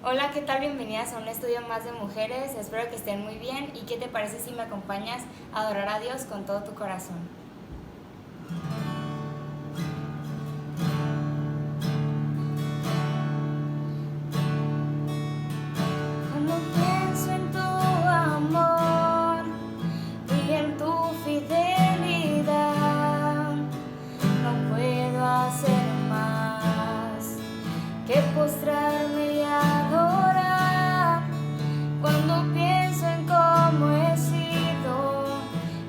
Hola, ¿qué tal? Bienvenidas a un estudio más de mujeres. Espero que estén muy bien. ¿Y qué te parece si me acompañas a adorar a Dios con todo tu corazón? Cuando pienso en tu amor y en tu fidelidad, no puedo hacer más que postrarme y adorar. Cuando pienso en cómo he sido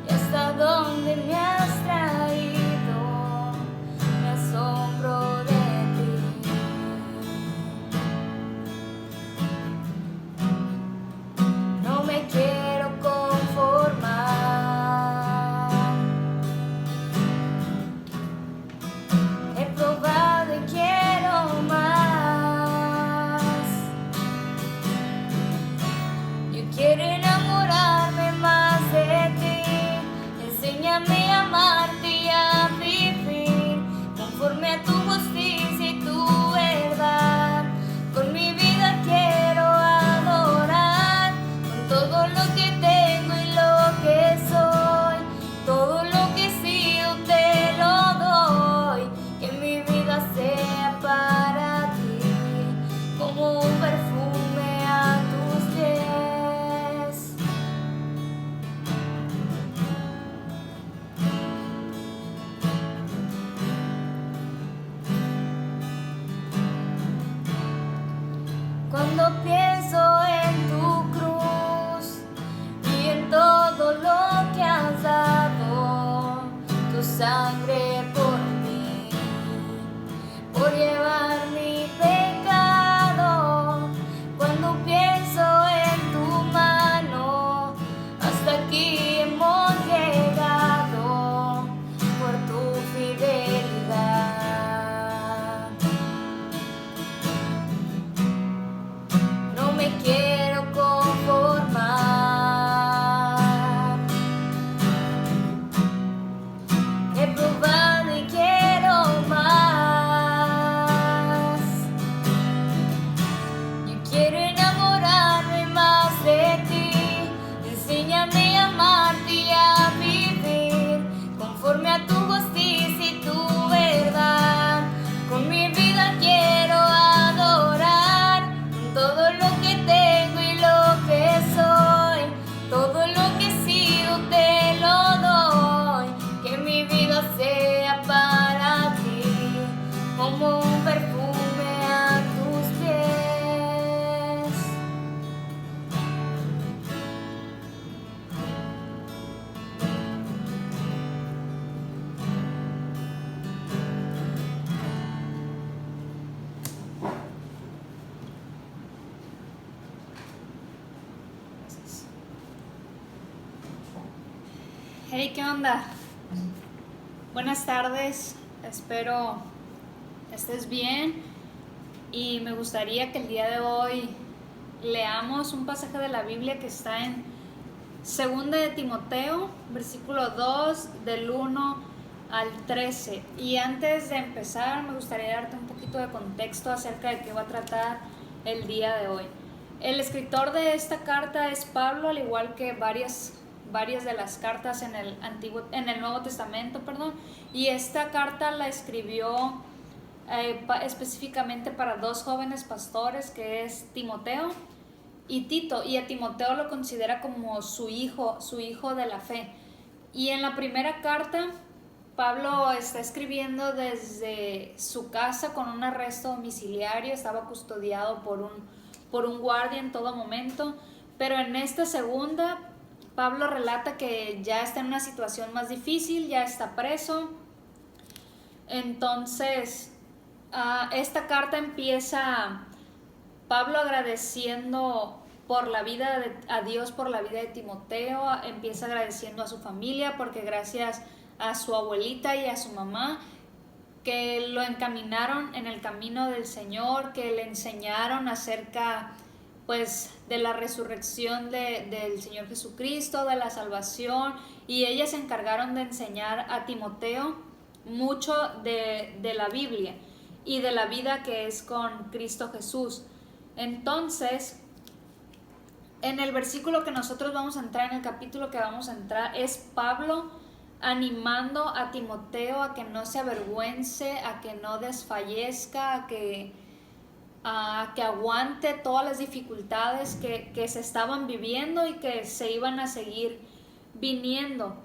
y hasta dónde me has traído, me asombro de ti. No me quiero conformar. He probado y quiero más. Yo quiero enamorarme más de ti. Enséñame a amarte y a vivir conforme a tu justicia y tu verdad. Con mi vida quiero adorar, con todo lo que tengo y lo que soy, todo lo que he sido te lo doy. Que mi vida sea para ti como un perfume a tus pies. Cuando pienso en tu cruz y en todo lo que has dado, tu sangre por mí, por llevar mi pecado. Cuando pienso en tu mano, hasta aquí hemos llegado por tu fidelidad. No me quiero conformar. He probado y quiero más. Yo quiero enamorarme más de ti. Enséñame a amarte y a vivir conforme a tu justicia y tu verdad. Con mi vida quiero adorar, con todo lo que tengo y lo que soy, todo lo que he sido te lo doy. Que mi vida sea para ti como un perfume a tus pies. Hey, ¿qué onda? Buenas tardes, espero estés bien y me gustaría que el día de hoy leamos un pasaje de la Biblia que está en 2 de Timoteo, versículo 2, del 1 al 13. Y antes de empezar me gustaría darte un poquito de contexto acerca de qué va a tratar el día de hoy. El escritor de esta carta es Pablo, al igual que varias de las cartas en el Nuevo Testamento, y esta carta la escribió específicamente para dos jóvenes pastores, que es Timoteo y Tito, y a Timoteo lo considera como su hijo de la fe. Y en la primera carta Pablo está escribiendo desde su casa con un arresto domiciliario, estaba custodiado por un guardia en todo momento, pero en esta segunda Pablo relata que ya está en una situación más difícil, ya está preso. Entonces, esta carta empieza Pablo agradeciendo por la vida a Dios por la vida de Timoteo, empieza agradeciendo a su familia porque gracias a su abuelita y a su mamá que lo encaminaron en el camino del Señor, que le enseñaron acerca pues de la resurrección del Señor Jesucristo, de la salvación, y ellas se encargaron de enseñar a Timoteo mucho de la Biblia y de la vida que es con Cristo Jesús. Entonces, en el versículo que nosotros vamos a entrar, en el capítulo que vamos a entrar, es Pablo animando a Timoteo a que no se avergüence, a que no desfallezca, a que aguante todas las dificultades que se estaban viviendo y que se iban a seguir viniendo.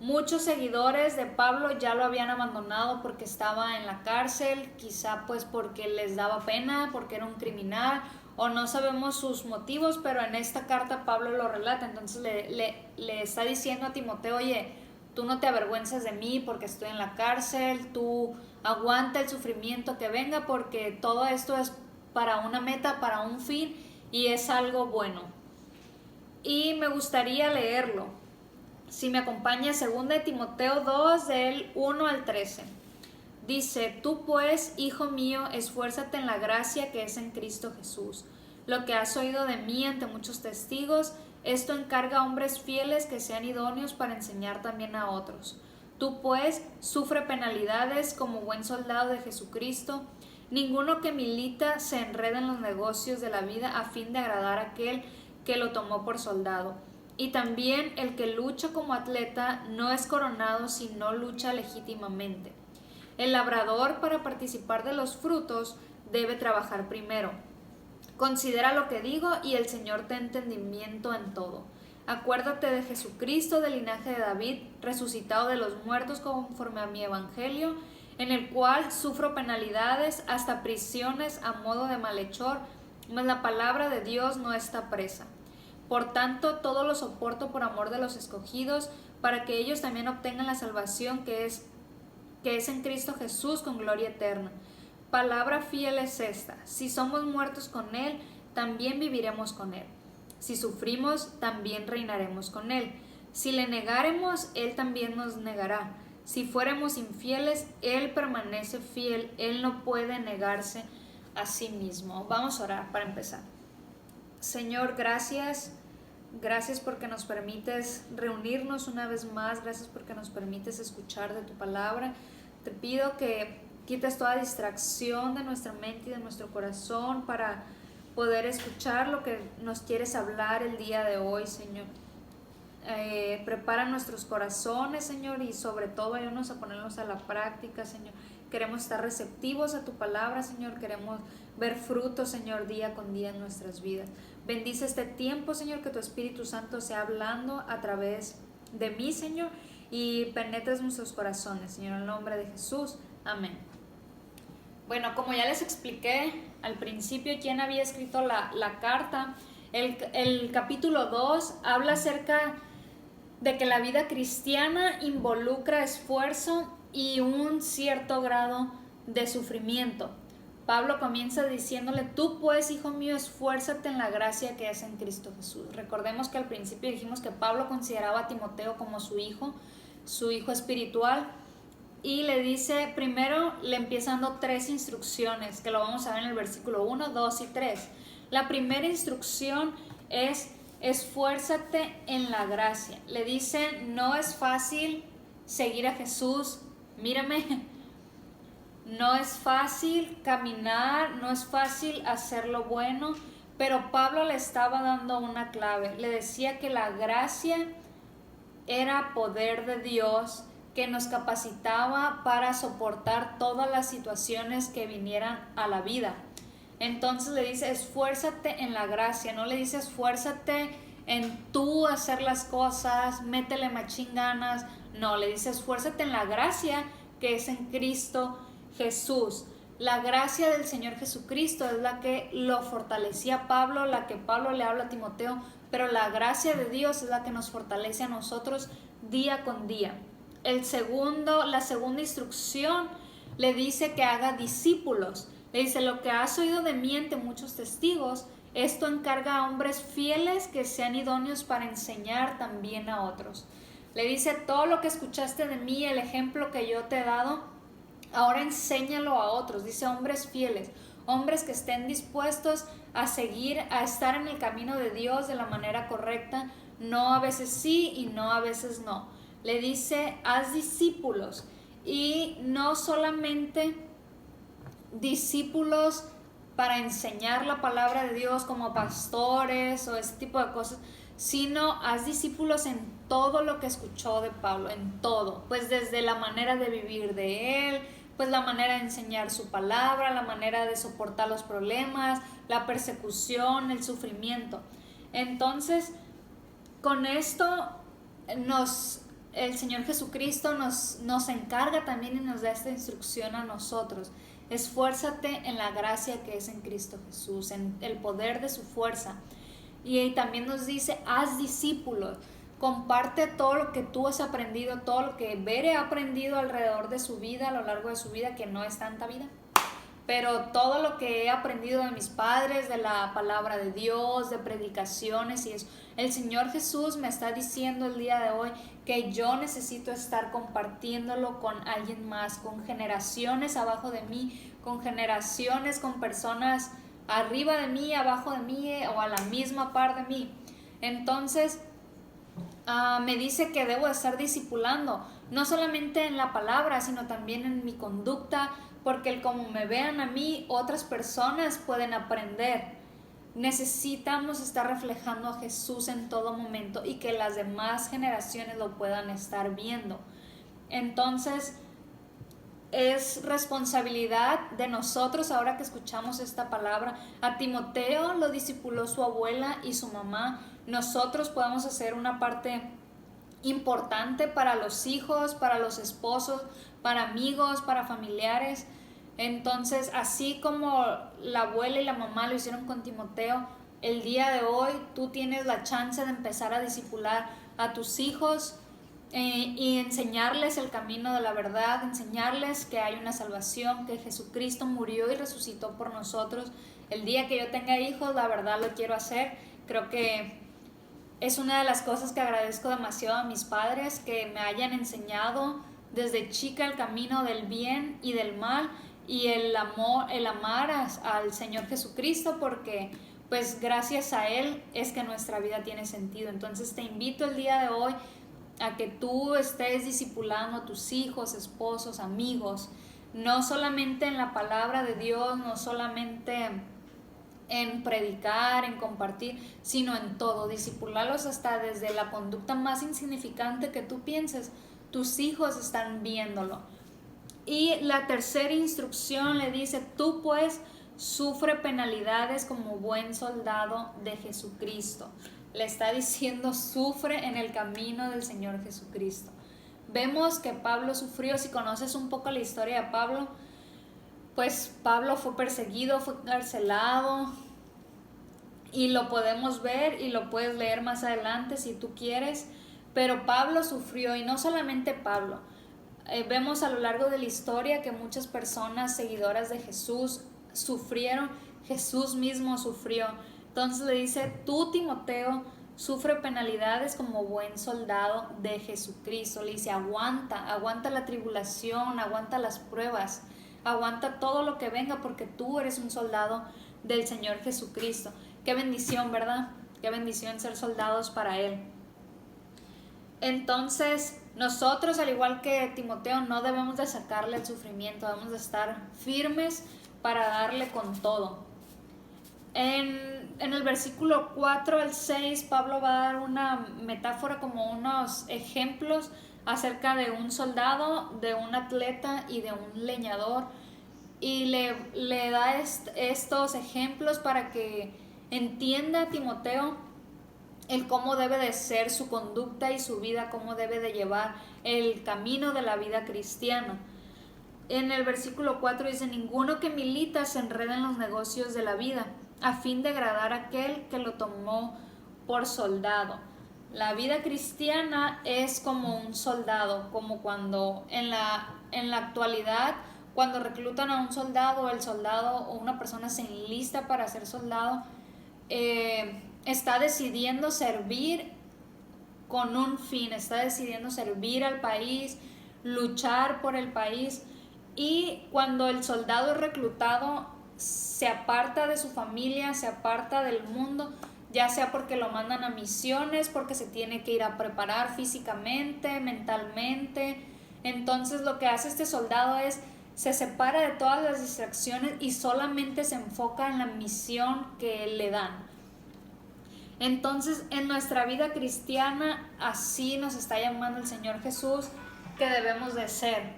Muchos seguidores de Pablo ya lo habían abandonado porque estaba en la cárcel, quizá pues porque les daba pena, porque era un criminal, o no sabemos sus motivos, pero en esta carta Pablo lo relata. Entonces le está diciendo a Timoteo: oye, tú no te avergüences de mí porque estoy en la cárcel, tú aguanta el sufrimiento que venga, porque todo esto es para una meta, para un fin, y es algo bueno. Y me gustaría leerlo. Si me acompaña, 2 de Timoteo 2, del 1 al 13. Dice: tú pues, hijo mío, esfuérzate en la gracia que es en Cristo Jesús. Lo que has oído de mí ante muchos testigos, esto encarga a hombres fieles que sean idóneos para enseñar también a otros. Tú pues, sufre penalidades como buen soldado de Jesucristo. Ninguno que milita se enreda en los negocios de la vida a fin de agradar a aquel que lo tomó por soldado. Y también el que lucha como atleta no es coronado si no lucha legítimamente. El labrador, para participar de los frutos, debe trabajar primero. Considera lo que digo, y el Señor te dé entendimiento en todo. Acuérdate de Jesucristo, del linaje de David, resucitado de los muertos conforme a mi evangelio, en el cual sufro penalidades, hasta prisiones a modo de malhechor, mas la palabra de Dios no está presa. Por tanto, todo lo soporto por amor de los escogidos, para que ellos también obtengan la salvación que es en Cristo Jesús, con gloria eterna. Palabra fiel es esta: si somos muertos con Él, también viviremos con Él. Si sufrimos, también reinaremos con Él. Si le negáremos, Él también nos negará. Si fuéramos infieles, Él permanece fiel. Él no puede negarse a sí mismo. Vamos a orar para empezar. Señor, gracias porque nos permites reunirnos una vez más, gracias porque nos permites escuchar de tu palabra. Te pido que quites toda distracción de nuestra mente y de nuestro corazón para poder escuchar lo que nos quieres hablar el día de hoy, Señor. Prepara nuestros corazones, Señor, y sobre todo ayúdanos a ponerlos a la práctica, Señor. Queremos estar receptivos a tu palabra, Señor. Queremos ver frutos, Señor, día con día en nuestras vidas. Bendice este tiempo, Señor, que tu Espíritu Santo sea hablando a través de mí, Señor, y penetres nuestros corazones, Señor, en el nombre de Jesús. Amén. Bueno, como ya les expliqué al principio quién había escrito la carta, el capítulo 2 habla acerca de que la vida cristiana involucra esfuerzo y un cierto grado de sufrimiento. Pablo comienza diciéndole: tú pues, hijo mío, esfuérzate en la gracia que es en Cristo Jesús. Recordemos que al principio dijimos que Pablo consideraba a Timoteo como su hijo espiritual, y le dice, primero le empieza dando 3 instrucciones, que lo vamos a ver en el versículo 1, 2 y 3. La primera instrucción es: esfuérzate en la gracia. Le dice: no es fácil seguir a Jesús, mírame. No es fácil caminar, no es fácil hacer lo bueno, pero Pablo le estaba dando una clave. Le decía que la gracia era poder de Dios que nos capacitaba para soportar todas las situaciones que vinieran a la vida. Entonces le dice: esfuérzate en la gracia. No le dice: esfuérzate en tú hacer las cosas, métele machín ganas. No, le dice: esfuérzate en la gracia que es en Cristo Jesús. La gracia del Señor Jesucristo es la que lo fortalecía a Pablo, la que Pablo le habla a Timoteo, pero la gracia de Dios es la que nos fortalece a nosotros día con día. La segunda instrucción le dice que haga discípulos. Le dice: lo que has oído de mí ante muchos testigos, esto encarga a hombres fieles que sean idóneos para enseñar también a otros. Le dice: todo lo que escuchaste de mí, el ejemplo que yo te he dado, ahora enséñalo a otros. Dice: hombres fieles, hombres que estén dispuestos a seguir, a estar en el camino de Dios de la manera correcta, no a veces sí y no a veces no. Le dice: haz discípulos, y no solamente discípulos para enseñar la palabra de Dios como pastores o ese tipo de cosas, sino haz discípulos en todo lo que escuchó de Pablo, en todo, pues desde la manera de vivir de él, pues la manera de enseñar su palabra, la manera de soportar los problemas, la persecución, el sufrimiento. Entonces, con esto el Señor Jesucristo nos encarga también y nos da esta instrucción a nosotros. Esfuérzate en la gracia que es en Cristo Jesús, en el poder de su fuerza. Y también nos dice, haz discípulos, comparte todo lo que tú has aprendido, todo lo que Bere ha aprendido alrededor de su vida, a lo largo de su vida, que no es tanta vida. Pero todo lo que he aprendido de mis padres, de la palabra de Dios, de predicaciones y eso, el Señor Jesús me está diciendo el día de hoy que yo necesito estar compartiéndolo con alguien más, con generaciones abajo de mí, con generaciones, con personas arriba de mí, abajo de mí o a la misma par de mí. Entonces, me dice que debo estar discipulando, no solamente en la palabra, sino también en mi conducta, porque el como me vean a mí, otras personas pueden aprender. Necesitamos estar reflejando a Jesús en todo momento y que las demás generaciones lo puedan estar viendo. Entonces, es responsabilidad de nosotros, ahora que escuchamos esta palabra. A Timoteo lo discipuló su abuela y su mamá. Nosotros podemos hacer una parte importante para los hijos, para los esposos, para amigos, para familiares. Entonces, así como la abuela y la mamá lo hicieron con Timoteo, el día de hoy tú tienes la chance de empezar a discipular a tus hijos y enseñarles el camino de la verdad, enseñarles que hay una salvación, que Jesucristo murió y resucitó por nosotros. El día que yo tenga hijos, la verdad lo quiero hacer. Creo que es una de las cosas que agradezco demasiado a mis padres, que me hayan enseñado desde chica el camino del bien y del mal y el amar al Señor Jesucristo, porque pues gracias a Él es que nuestra vida tiene sentido. Entonces te invito el día de hoy a que tú estés discipulando a tus hijos, esposos, amigos, no solamente en la palabra de Dios, no solamente en predicar, en compartir, sino en todo, discipularlos hasta desde la conducta más insignificante que tú pienses, tus hijos están viéndolo. Y la tercera instrucción le dice, tú pues sufre penalidades como buen soldado de Jesucristo. Le está diciendo, sufre en el camino del Señor Jesucristo. Vemos que Pablo sufrió. Si conoces un poco la historia de Pablo, pues Pablo fue perseguido, fue encarcelado, y lo podemos ver y lo puedes leer más adelante si tú quieres. Pero Pablo sufrió, y no solamente Pablo. Vemos a lo largo de la historia que muchas personas seguidoras de Jesús sufrieron. Jesús mismo sufrió. Entonces le dice, tú Timoteo sufre penalidades como buen soldado de Jesucristo. Le dice, aguanta la tribulación, aguanta las pruebas, aguanta todo lo que venga, porque tú eres un soldado del Señor Jesucristo. Qué bendición, ¿verdad? Qué bendición ser soldados para Él. Entonces, nosotros, al igual que Timoteo, no debemos de sacarle el sufrimiento, debemos de estar firmes para darle con todo. En el versículo 4 al 6, Pablo va a dar una metáfora, como unos ejemplos acerca de un soldado, de un atleta y de un leñador. Y le da estos ejemplos para que entienda a Timoteo el cómo debe de ser su conducta y su vida, cómo debe de llevar el camino de la vida cristiana. En el versículo 4 dice, ninguno que milita se enreda en los negocios de la vida, a fin de agradar a aquel que lo tomó por soldado. La vida cristiana es como un soldado, como cuando en la actualidad, cuando reclutan a un soldado, el soldado o una persona se enlista para ser soldado, está decidiendo servir con un fin, está decidiendo servir al país, luchar por el país. Y cuando el soldado es reclutado, se aparta de su familia, se aparta del mundo, ya sea porque lo mandan a misiones, porque se tiene que ir a preparar físicamente, mentalmente. Entonces lo que hace este soldado es se separa de todas las distracciones y solamente se enfoca en la misión que le dan. Entonces, en nuestra vida cristiana, así nos está llamando el Señor Jesús que debemos de ser.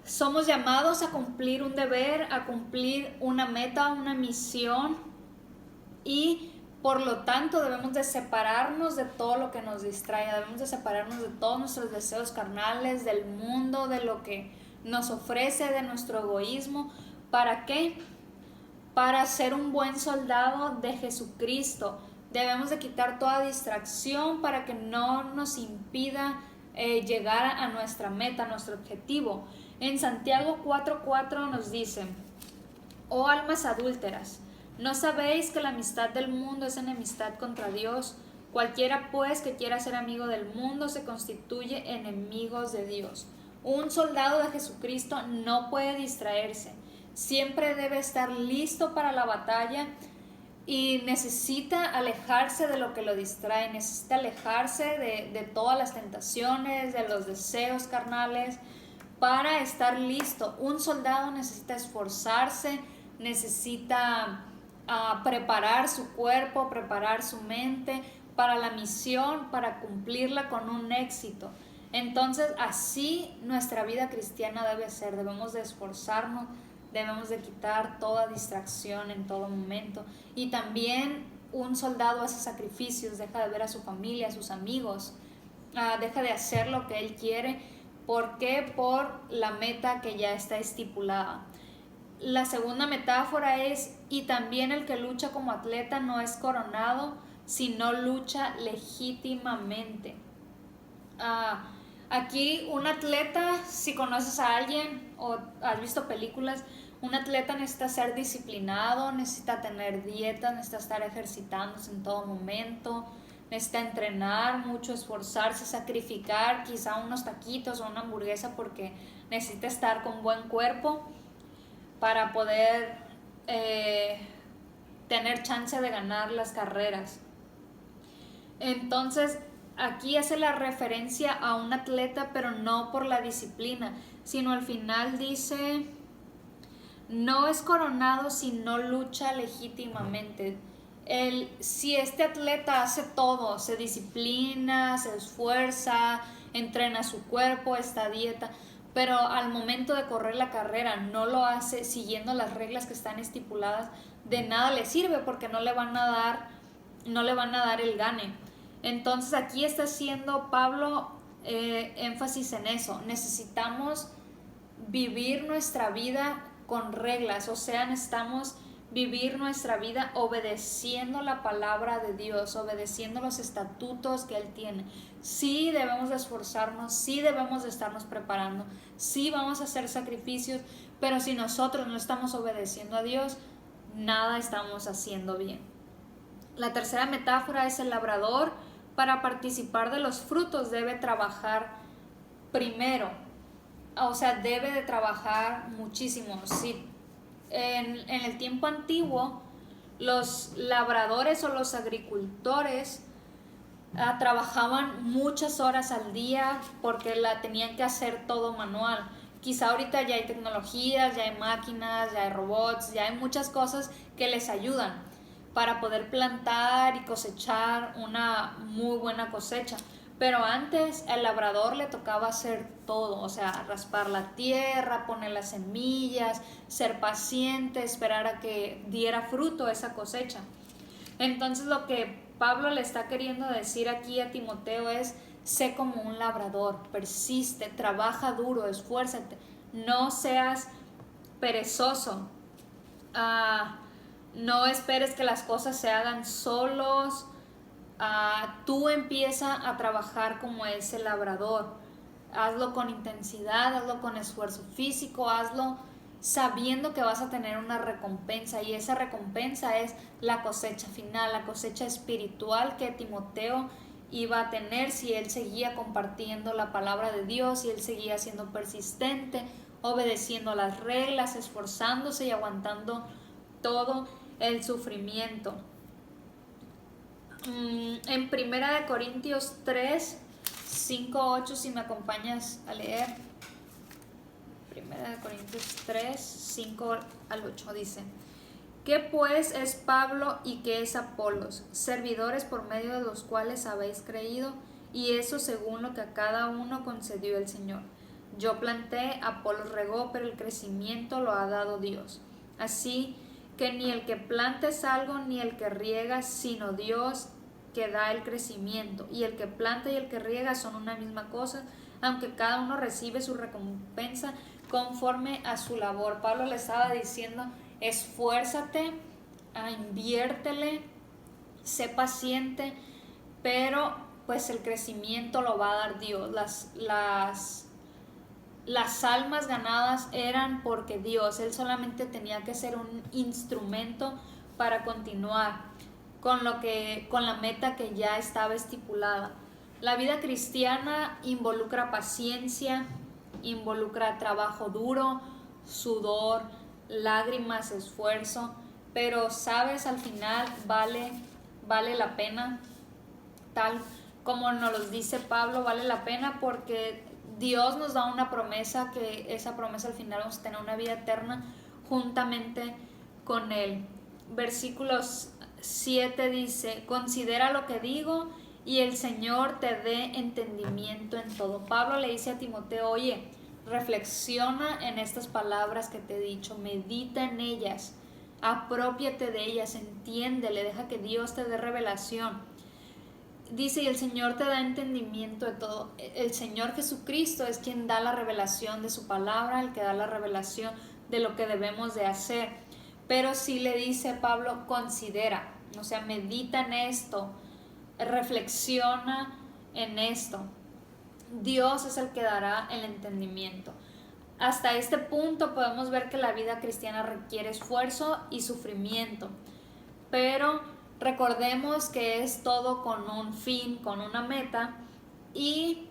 Somos llamados a cumplir un deber, a cumplir una meta, una misión, y por lo tanto debemos de separarnos de todo lo que nos distrae, debemos de separarnos de todos nuestros deseos carnales, del mundo, de lo que nos ofrece, de nuestro egoísmo. ¿Para qué? Para ser un buen soldado de Jesucristo. Debemos de quitar toda distracción para que no nos impida llegar a nuestra meta, a nuestro objetivo. En Santiago 4:4 nos dice: oh almas adúlteras, ¿no sabéis que la amistad del mundo es enemistad contra Dios? Cualquiera pues que quiera ser amigo del mundo se constituye enemigos de Dios. Un soldado de Jesucristo no puede distraerse, siempre debe estar listo para la batalla y necesita alejarse de lo que lo distrae, necesita alejarse de todas las tentaciones, de los deseos carnales, para estar listo. Un soldado necesita esforzarse, necesita preparar su cuerpo, preparar su mente para la misión, para cumplirla con un éxito. Entonces, así nuestra vida cristiana debe ser. Debemos de esforzarnos, debemos de quitar toda distracción en todo momento. Y también un soldado hace sacrificios, deja de ver a su familia, a sus amigos, deja de hacer lo que él quiere. ¿Por qué? Por la meta que ya está estipulada. La segunda metáfora es: y también el que lucha como atleta no es coronado si no lucha legítimamente. Aquí un atleta, si conoces a alguien o has visto películas, un atleta necesita ser disciplinado, necesita tener dieta, necesita estar ejercitándose en todo momento, necesita entrenar mucho, esforzarse, sacrificar quizá unos taquitos o una hamburguesa porque necesita estar con buen cuerpo para poder tener chance de ganar las carreras. Entonces, aquí hace la referencia a un atleta, pero no por la disciplina, sino al final dice: no es coronado si no lucha legítimamente. Si este atleta hace todo, se disciplina, se esfuerza, entrena su cuerpo, está a dieta, pero al momento de correr la carrera no lo hace siguiendo las reglas que están estipuladas, de nada le sirve porque no le van a dar el gane. Entonces aquí está haciendo Pablo énfasis en eso. Necesitamos vivir nuestra vida con reglas, o sea, necesitamos vivir nuestra vida obedeciendo la palabra de Dios, obedeciendo los estatutos que Él tiene. Sí debemos de esforzarnos, sí debemos de estarnos preparando, sí vamos a hacer sacrificios, pero si nosotros no estamos obedeciendo a Dios, nada estamos haciendo bien. La tercera metáfora es el labrador. Para participar de los frutos debe trabajar primero, o sea, debe de trabajar muchísimo. Sí, en el tiempo antiguo, los labradores o los agricultores trabajaban muchas horas al día porque tenían que hacer todo manual. Quizá ahorita ya hay tecnologías, ya hay máquinas, ya hay robots, ya hay muchas cosas que les ayudan para poder plantar y cosechar una muy buena cosecha. Pero antes al labrador le tocaba hacer todo, o sea, raspar la tierra, poner las semillas, ser paciente, esperar a que diera fruto esa cosecha. Entonces lo que Pablo le está queriendo decir aquí a Timoteo es: sé como un labrador, persiste, trabaja duro, esfuérzate, no seas perezoso. No esperes que las cosas se hagan solos. Tú empieza a trabajar como ese labrador. Hazlo con intensidad, hazlo con esfuerzo físico, hazlo sabiendo que vas a tener una recompensa, y esa recompensa es la cosecha final, la cosecha espiritual que Timoteo iba a tener si él seguía compartiendo la palabra de Dios, si él seguía siendo persistente, obedeciendo las reglas, esforzándose y aguantando todo el sufrimiento. En 1 Corintios 3, 5, 8, si me acompañas a leer. 1 Corintios 3, 5 al 8 dice: ¿Qué pues es Pablo y qué es Apolos? Servidores por medio de los cuales habéis creído, y eso según lo que a cada uno concedió el Señor. Yo planté, Apolos regó, pero el crecimiento lo ha dado Dios. Así que ni el que planta es algo, ni el que riega, sino Dios que da el crecimiento. Y el que planta y el que riega son una misma cosa, aunque cada uno recibe su recompensa conforme a su labor. Pablo le estaba diciendo: esfuérzate, inviértele, sé paciente, pero pues el crecimiento lo va a dar Dios. Las almas ganadas eran porque Dios, Él solamente tenía que ser un instrumento para continuar con la meta que ya estaba estipulada. La vida cristiana involucra paciencia, involucra trabajo duro, sudor, lágrimas, esfuerzo, pero sabes, al final vale la pena, tal como nos lo dice Pablo, vale la pena porque Dios nos da una promesa, que esa promesa al final vamos a tener una vida eterna juntamente con Él. Versículos 7 dice: considera lo que digo y el Señor te dé entendimiento en todo. Pablo le dice a Timoteo: oye, reflexiona en estas palabras que te he dicho, medita en ellas, aprópiate de ellas, entiéndele, deja que Dios te dé revelación. Dice: y el Señor te da entendimiento de todo. El Señor Jesucristo es quien da la revelación de su palabra, el que da la revelación de lo que debemos de hacer. Pero sí le dice Pablo: considera, o sea, medita en esto, reflexiona en esto. Dios es el que dará el entendimiento. Hasta este punto podemos ver que la vida cristiana requiere esfuerzo y sufrimiento, pero recordemos que es todo con un fin, con una meta, y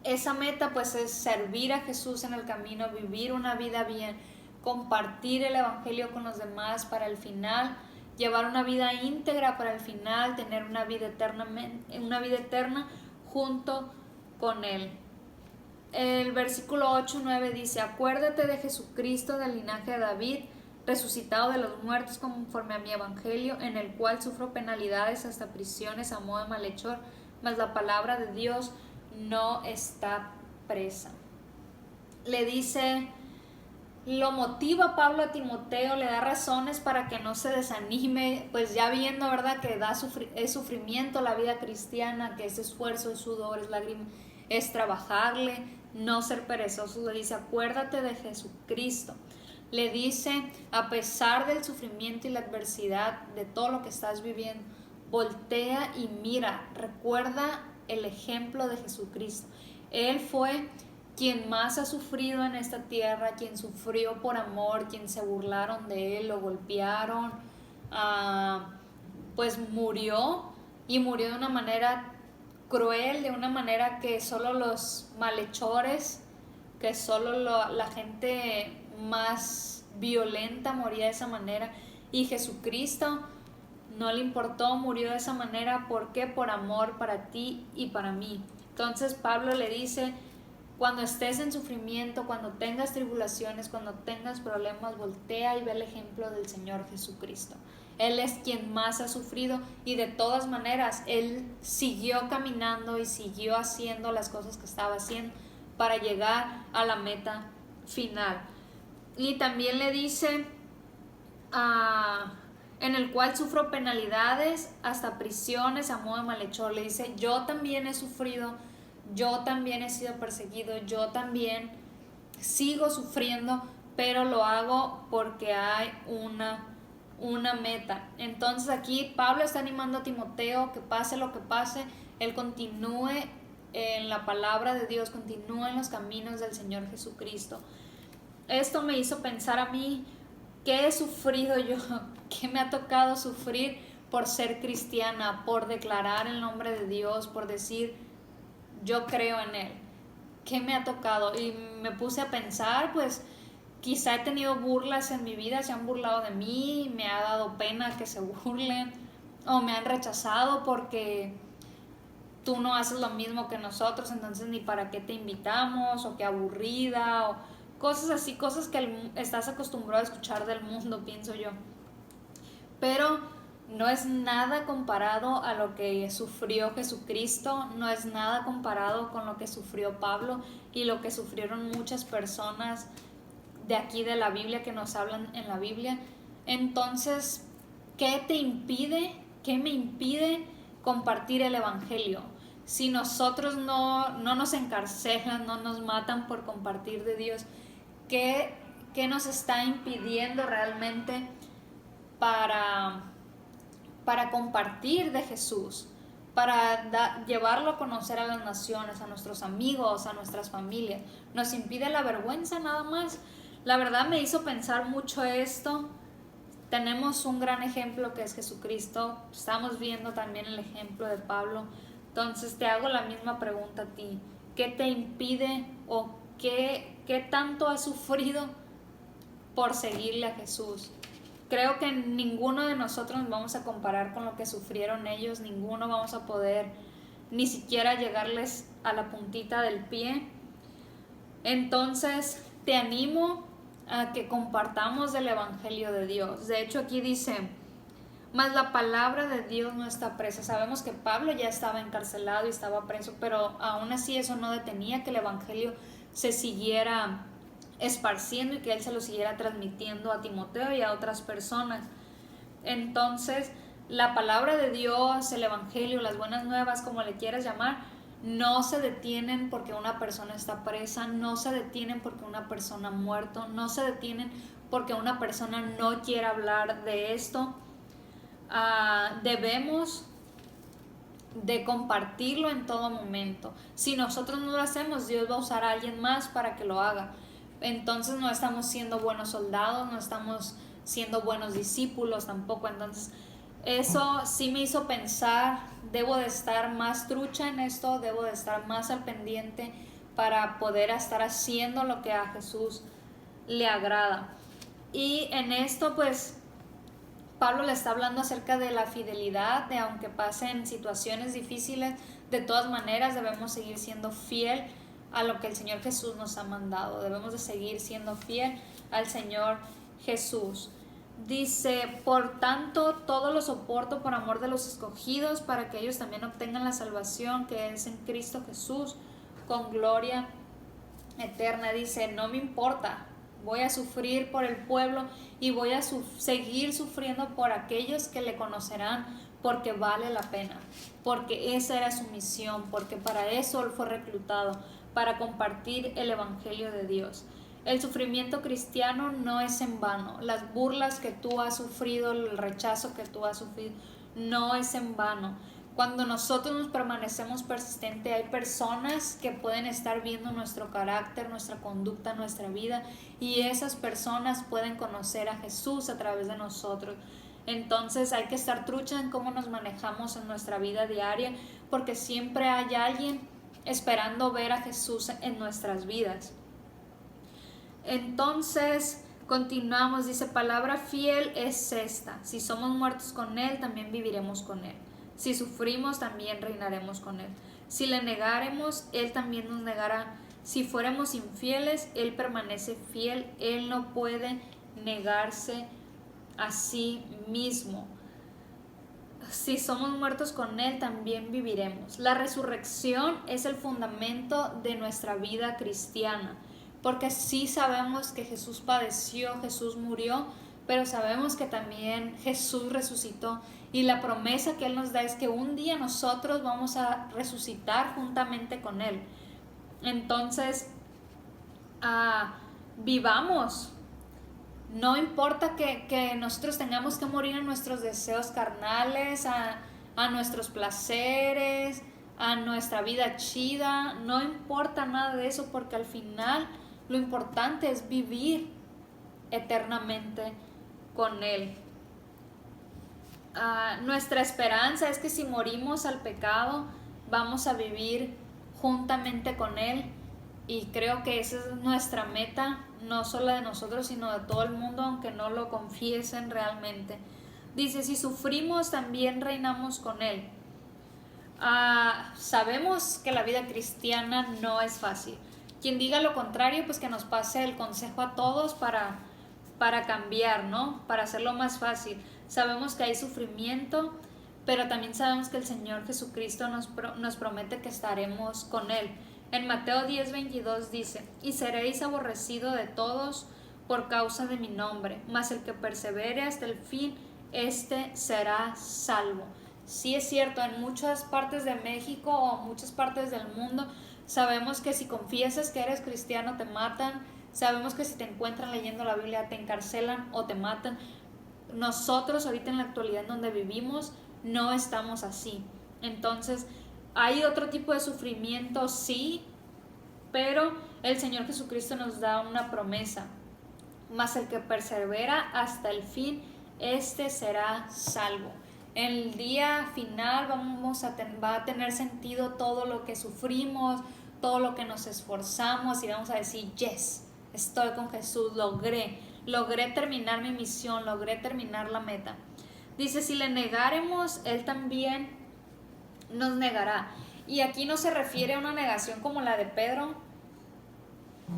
esa meta pues es servir a Jesús en el camino, vivir una vida bien, compartir el evangelio con los demás para el final, llevar una vida íntegra para el final, tener una vida eterna junto con Él. El versículo 8-9 dice: acuérdate de Jesucristo del linaje de David, resucitado de los muertos conforme a mi evangelio, en el cual sufro penalidades hasta prisiones a modo de malhechor, mas la palabra de Dios no está presa. Le dice, lo motiva Pablo a Timoteo, le da razones para que no se desanime, pues ya viendo, ¿verdad?, que es sufrimiento la vida cristiana, que es esfuerzo, es sudor, es lágrima, es trabajarle, no ser perezoso. Le dice: acuérdate de Jesucristo. Le dice: a pesar del sufrimiento y la adversidad, de todo lo que estás viviendo, voltea y mira, recuerda el ejemplo de Jesucristo. Él fue quien más ha sufrido en esta tierra, quien sufrió por amor, quien se burlaron de él, lo golpearon, pues murió, y murió de una manera cruel, de una manera que solo los malhechores, que solo la gente más violenta moría de esa manera, y Jesucristo no le importó, murió de esa manera. ¿Por qué? Por amor para ti y para mí. Entonces Pablo le dice: cuando estés en sufrimiento, cuando tengas tribulaciones, cuando tengas problemas, voltea y ve el ejemplo del Señor Jesucristo. Él es quien más ha sufrido, y de todas maneras Él siguió caminando y siguió haciendo las cosas que estaba haciendo para llegar a la meta final. Y también le dice: en el cual sufro penalidades hasta prisiones a modo de malhechor. Le dice: yo también he sufrido, yo también he sido perseguido, yo también sigo sufriendo, pero lo hago porque hay una meta. Entonces aquí Pablo está animando a Timoteo que pase lo que pase, él continúe en la palabra de Dios, continúe en los caminos del Señor Jesucristo. Esto me hizo pensar a mí: ¿qué he sufrido yo? ¿Qué me ha tocado sufrir por ser cristiana, por declarar el nombre de Dios, por decir yo creo en Él? ¿Qué me ha tocado? Y me puse a pensar, pues quizá he tenido burlas en mi vida, se han burlado de mí, me ha dado pena que se burlen, o me han rechazado porque tú no haces lo mismo que nosotros, entonces ni para qué te invitamos, o qué aburrida, o cosas así, cosas que estás acostumbrado a escuchar del mundo, pienso yo. Pero no es nada comparado a lo que sufrió Jesucristo, no es nada comparado con lo que sufrió Pablo y lo que sufrieron muchas personas de aquí de la Biblia, que nos hablan en la Biblia. Entonces, ¿qué te impide, qué me impide compartir el Evangelio? Si nosotros no nos encarcelan, no nos matan por compartir de Dios, ¿qué nos está impidiendo realmente para compartir de Jesús, para llevarlo a conocer a las naciones, a nuestros amigos, a nuestras familias? ¿Nos impide la vergüenza nada más? La verdad me hizo pensar mucho esto. Tenemos un gran ejemplo que es Jesucristo, estamos viendo también el ejemplo de Pablo. Entonces te hago la misma pregunta a ti: ¿qué te impide o qué tanto has sufrido por seguirle a Jesús? Creo que ninguno de nosotros nos vamos a comparar con lo que sufrieron ellos, ninguno vamos a poder ni siquiera llegarles a la puntita del pie. Entonces te animo a que compartamos el Evangelio de Dios. De hecho, aquí dice: mas la palabra de Dios no está presa. Sabemos que Pablo ya estaba encarcelado y estaba preso, pero aún así eso no detenía que el Evangelio se siguiera esparciendo y que él se lo siguiera transmitiendo a Timoteo y a otras personas. Entonces, la palabra de Dios, el Evangelio, las buenas nuevas, como le quieras llamar, no se detienen porque una persona está presa, no se detienen porque una persona ha muerto, no se detienen porque una persona no quiere hablar de esto. Debemos de compartirlo en todo momento. Si nosotros no lo hacemos, Dios va a usar a alguien más para que lo haga. Entonces no estamos siendo buenos soldados, no estamos siendo buenos discípulos tampoco. Entonces eso sí me hizo pensar: debo de estar más trucha en esto, debo de estar más al pendiente para poder estar haciendo lo que a Jesús le agrada. Y en esto pues Pablo le está hablando acerca de la fidelidad, de aunque pasen situaciones difíciles, de todas maneras debemos seguir siendo fiel a lo que el Señor Jesús nos ha mandado. Debemos de seguir siendo fiel al Señor Jesús. Dice: por tanto, todo lo soporto por amor de los escogidos, para que ellos también obtengan la salvación que es en Cristo Jesús, con gloria eterna. Dice: no me importa, voy a sufrir por el pueblo y voy a seguir sufriendo por aquellos que le conocerán, porque vale la pena, porque esa era su misión, porque para eso él fue reclutado, para compartir el Evangelio de Dios. El sufrimiento cristiano no es en vano. Las burlas que tú has sufrido, el rechazo que tú has sufrido, no es en vano. Cuando nosotros nos permanecemos persistentes, hay personas que pueden estar viendo nuestro carácter, nuestra conducta, nuestra vida, y esas personas pueden conocer a Jesús a través de nosotros. Entonces hay que estar trucha en cómo nos manejamos en nuestra vida diaria, porque siempre hay alguien esperando ver a Jesús en nuestras vidas. Entonces continuamos, dice: palabra fiel es esta: si somos muertos con Él, también viviremos con Él. Si sufrimos, también reinaremos con Él. Si le negáremos, Él también nos negará. Si fuéramos infieles, Él permanece fiel. Él no puede negarse a sí mismo. Si somos muertos con Él, también viviremos. La resurrección es el fundamento de nuestra vida cristiana, porque sí sabemos que Jesús padeció, Jesús murió, pero sabemos que también Jesús resucitó, y la promesa que Él nos da es que un día nosotros vamos a resucitar juntamente con Él. Entonces, vivamos. No importa que nosotros tengamos que morir a nuestros deseos carnales, a nuestros placeres, a nuestra vida chida. No importa nada de eso, porque al final lo importante es vivir eternamente con Él. Nuestra esperanza es que si morimos al pecado, vamos a vivir juntamente con Él, y creo que esa es nuestra meta, no solo de nosotros, sino de todo el mundo, aunque no lo confiesen realmente. Dice: si sufrimos, también reinamos con Él. Sabemos que la vida cristiana no es fácil. Quien diga lo contrario, pues que nos pase el consejo a todos para cambiar, ¿no? Para hacerlo más fácil. Sabemos que hay sufrimiento, pero también sabemos que el Señor Jesucristo nos promete que estaremos con Él. En Mateo 10:22 dice: y seréis aborrecidos de todos por causa de mi nombre, mas el que persevere hasta el fin, éste será salvo. Sí es cierto, en muchas partes de México o muchas partes del mundo sabemos que si confiesas que eres cristiano te matan, sabemos que si te encuentran leyendo la Biblia te encarcelan o te matan. Nosotros ahorita en la actualidad en donde vivimos no estamos así. Entonces hay otro tipo de sufrimiento, sí, pero el Señor Jesucristo nos da una promesa: mas el que persevera hasta el fin, este será salvo. En el día final va a tener sentido todo lo que sufrimos, todo lo que nos esforzamos, y vamos a decir: yes, estoy con Jesús, logré terminar mi misión, logré terminar la meta. Dice: si le negáremos, Él también nos negará. Y aquí no se refiere a una negación como la de Pedro,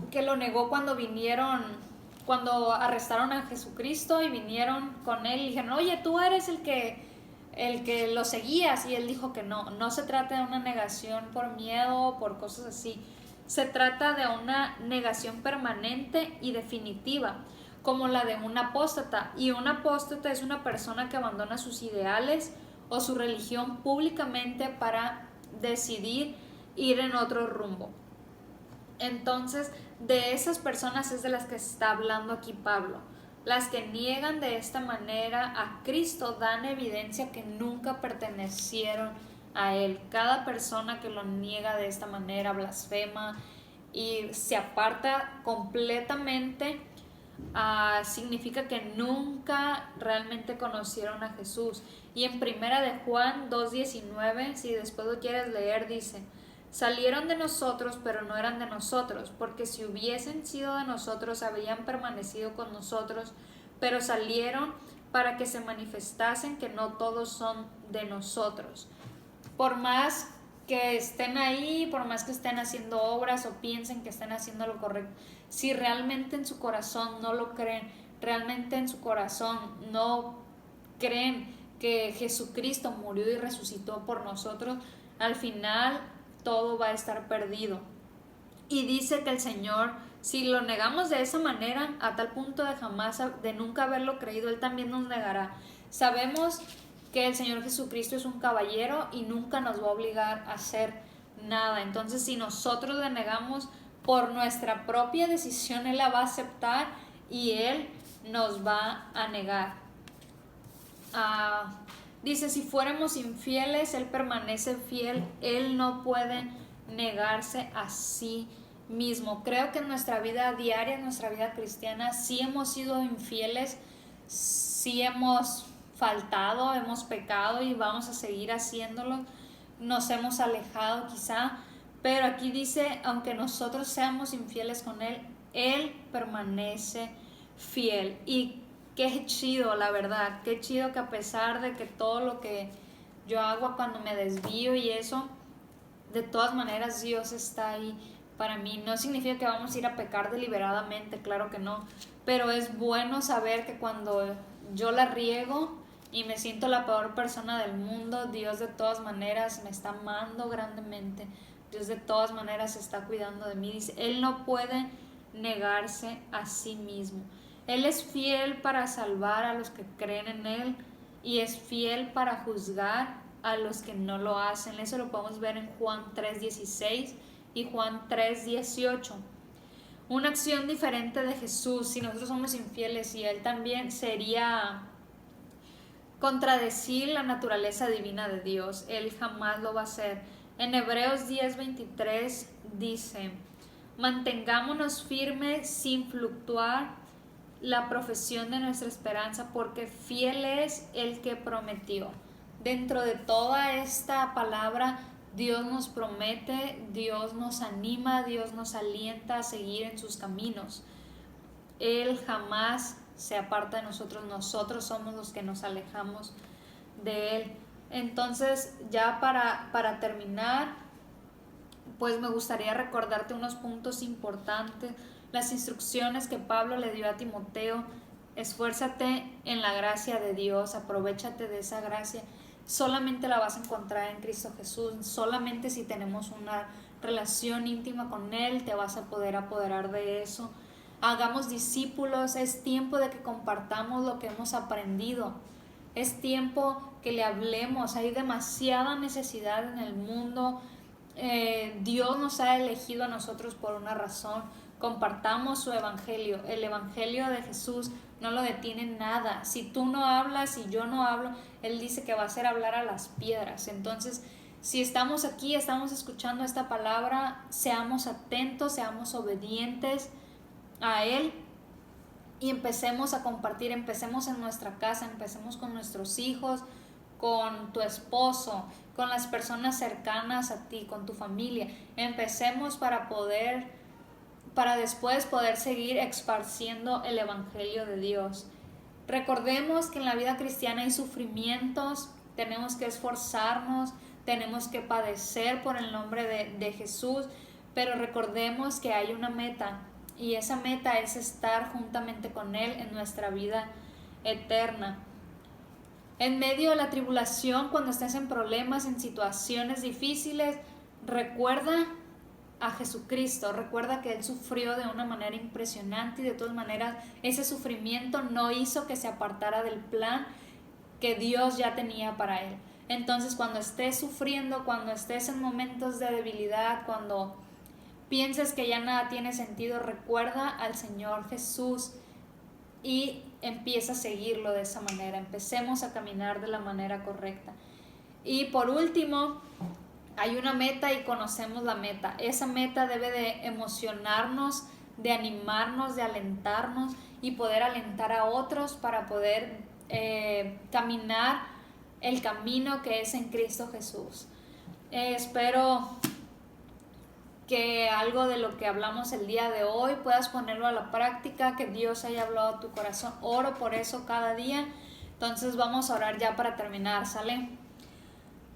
que lo negó cuando arrestaron a Jesucristo y vinieron con Él y dijeron: oye, tú eres el que lo seguías. Y Él dijo que no se trata de una negación por miedo o por cosas así. Se trata de una negación permanente y definitiva, como la de un apóstata. Y un apóstata es una persona que abandona sus ideales o su religión públicamente para decidir ir en otro rumbo. Entonces, de esas personas es de las que está hablando aquí Pablo. Las que niegan de esta manera a Cristo dan evidencia que nunca pertenecieron a Él. Cada persona que lo niega de esta manera blasfema y se aparta completamente, significa que nunca realmente conocieron a Jesús. Y en primera de Juan 2:19, si después lo quieres leer, dice: salieron de nosotros, pero no eran de nosotros, porque si hubiesen sido de nosotros, habrían permanecido con nosotros, pero salieron para que se manifestasen que no todos son de nosotros. Por más que estén ahí, por más que estén haciendo obras o piensen que estén haciendo lo correcto, si realmente en su corazón no lo creen, realmente en su corazón no creen que Jesucristo murió y resucitó por nosotros, al final todo va a estar perdido. Y dice que el Señor, si lo negamos de esa manera, a tal punto de nunca haberlo creído, Él también nos negará. Sabemos que el Señor Jesucristo es un caballero y nunca nos va a obligar a hacer nada. Entonces, si nosotros le negamos, por nuestra propia decisión Él la va a aceptar y Él nos va a negar. Dice: si fuéramos infieles, Él permanece fiel, Él no puede negarse a sí mismo. Creo que en nuestra vida diaria, en nuestra vida cristiana, sí hemos sido infieles, sí hemos faltado, hemos pecado y vamos a seguir haciéndolo. Nos hemos alejado quizá, pero aquí dice: aunque nosotros seamos infieles con Él, Él permanece fiel. Y qué chido, la verdad, qué chido que a pesar de que todo lo que yo hago cuando me desvío y eso, de todas maneras Dios está ahí para mí. No significa que vamos a ir a pecar deliberadamente, claro que no, pero es bueno saber que cuando yo la riego y me siento la peor persona del mundo, Dios de todas maneras me está amando grandemente, Dios de todas maneras está cuidando de mí. Dice: Él no puede negarse a sí mismo. Él es fiel para salvar a los que creen en Él y es fiel para juzgar a los que no lo hacen. Eso lo podemos ver en Juan 3:16 y Juan 3:18. Una acción diferente de Jesús, si nosotros somos infieles y Él también, sería contradecir la naturaleza divina de Dios. Él jamás lo va a hacer. En Hebreos 10:23 dice: mantengámonos firmes sin fluctuar la profesión de nuestra esperanza, porque fiel es el que prometió. Dentro de toda esta palabra, Dios nos promete, Dios nos anima, Dios nos alienta a seguir en sus caminos. Él jamás se aparta de nosotros, nosotros somos los que nos alejamos de Él. Entonces, ya para terminar, pues me gustaría recordarte unos puntos importantes, las instrucciones que Pablo le dio a Timoteo. Esfuérzate en la gracia de Dios, aprovéchate de esa gracia. Solamente la vas a encontrar en Cristo Jesús, solamente si tenemos una relación íntima con Él te vas a poder apoderar de eso. Hagamos discípulos, es tiempo de que compartamos lo que hemos aprendido, es tiempo que le hablemos, hay demasiada necesidad en el mundo. Dios nos ha elegido a nosotros por una razón. Compartamos su evangelio. El evangelio de Jesús no lo detiene nada. Si tú no hablas y yo no hablo, Él dice que va a hacer hablar a las piedras. Entonces, si estamos aquí, estamos escuchando esta palabra, seamos atentos, seamos obedientes a Él y empecemos a compartir. Empecemos en nuestra casa, empecemos con nuestros hijos, con tu esposo, con las personas cercanas a ti, con tu familia. Empecemos para después poder seguir esparciendo el evangelio de Dios. Recordemos que en la vida cristiana hay sufrimientos, tenemos que esforzarnos, tenemos que padecer por el nombre de Jesús, pero recordemos que hay una meta, y esa meta es estar juntamente con Él en nuestra vida eterna. En medio de la tribulación, cuando estés en problemas, en situaciones difíciles, recuerda a Jesucristo, recuerda que Él sufrió de una manera impresionante y de todas maneras ese sufrimiento no hizo que se apartara del plan que Dios ya tenía para Él. Entonces, cuando estés sufriendo, cuando estés en momentos de debilidad, cuando pienses que ya nada tiene sentido, recuerda al Señor Jesús y empieza a seguirlo de esa manera. Empecemos a caminar de la manera correcta. Y por último, hay una meta y conocemos la meta. Esa meta debe de emocionarnos, de animarnos, de alentarnos y poder alentar a otros para poder caminar el camino que es en Cristo Jesús. Espero que algo de lo que hablamos el día de hoy puedas ponerlo a la práctica, que Dios haya hablado a tu corazón. Oro por eso cada día. Entonces vamos a orar ya para terminar, ¿sale?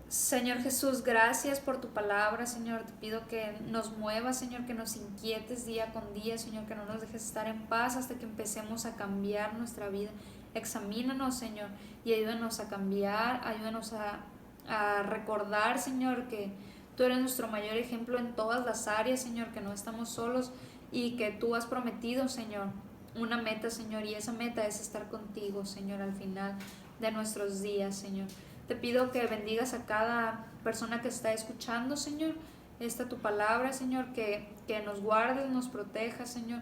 Señor Jesús, gracias por tu palabra, Señor. Te pido que nos muevas, Señor, que nos inquietes día con día, Señor, que no nos dejes estar en paz hasta que empecemos a cambiar nuestra vida. Examínanos, Señor, y ayúdanos a cambiar, ayúdanos a recordar, Señor, que tú eres nuestro mayor ejemplo en todas las áreas, Señor, que no estamos solos y que tú has prometido, Señor, una meta, Señor, y esa meta es estar contigo, Señor, al final de nuestros días, Señor. Te pido que bendigas a cada persona que está escuchando, Señor, tu palabra, Señor, que nos guardes, nos protejas, Señor,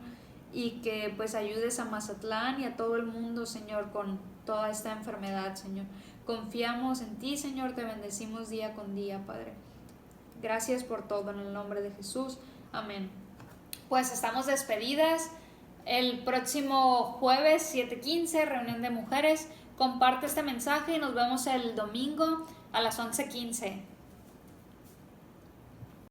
y que pues ayudes a Mazatlán y a todo el mundo, Señor, con toda esta enfermedad, Señor. Confiamos en ti, Señor, te bendecimos día con día, Padre. Gracias por todo, en el nombre de Jesús. Amén. Pues estamos despedidas. El próximo jueves 7:15, reunión de mujeres. Comparte este mensaje y nos vemos el domingo a las 11:15.